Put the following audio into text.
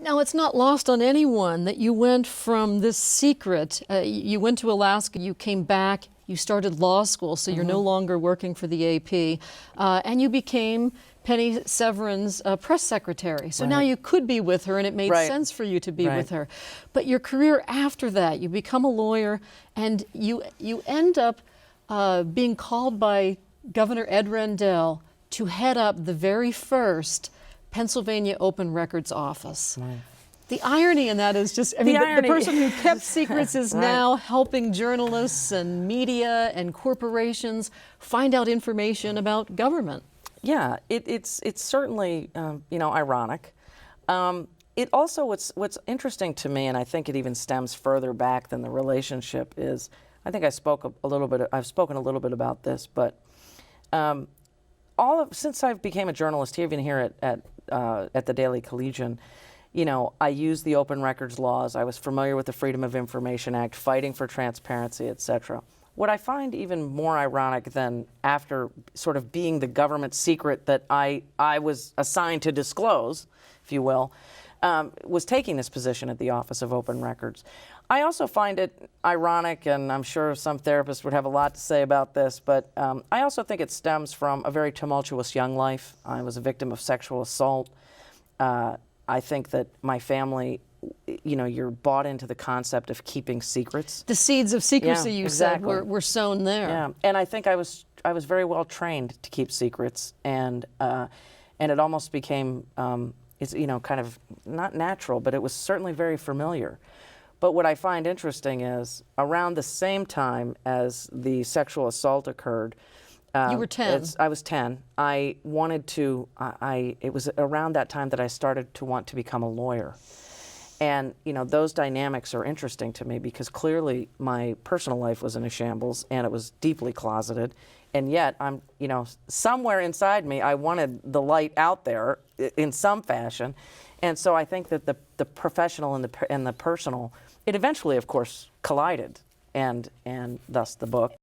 Now, it's not lost on anyone that you went from this secret, you went to Alaska, you came back, you started law school, so you're no longer working for the AP, and you became Penny Severin's press secretary. So now you could be with her, and it made sense for you to be with her. But your career after that, you become a lawyer, and you end up being called by Governor Ed Rendell to head up the very first Pennsylvania Open Records Office. The irony in that is just, I mean, the person who kept secrets is now helping journalists and media and corporations find out information about government. Yeah, it's certainly, you know, ironic. It also, what's interesting to me, and I think it even stems further back than the relationship, is, I think I've spoken a little bit about this, but since I became a journalist, even here at the Daily Collegian, you know, I used the open records laws. I was familiar with the Freedom of Information Act, fighting for transparency, etc. What I find even more ironic than after sort of being the government secret that I was assigned to disclose, if you will, was taking this position at the Office of Open Records. I also find it ironic, and I'm sure some therapists would have a lot to say about this, but I also think it stems from a very tumultuous young life. I was a victim of sexual assault. I think that my family, you know, you're bought into the concept of keeping secrets. The seeds of secrecy, you said, were sown there. Yeah, and I think I was very well trained to keep secrets, and it almost became, it's, you know, kind of not natural, but it was certainly very familiar. But what I find interesting is around the same time as the sexual assault occurred, you were 10. I was 10. I wanted to, it was around that time that I started to want to become a lawyer. And, you know, those dynamics are interesting to me because clearly my personal life was in a shambles and it was deeply closeted. And yet I'm, you know, somewhere inside me, I wanted the light out there in some fashion. And so I think that the professional and the personal, it eventually, of course, collided, and thus the book.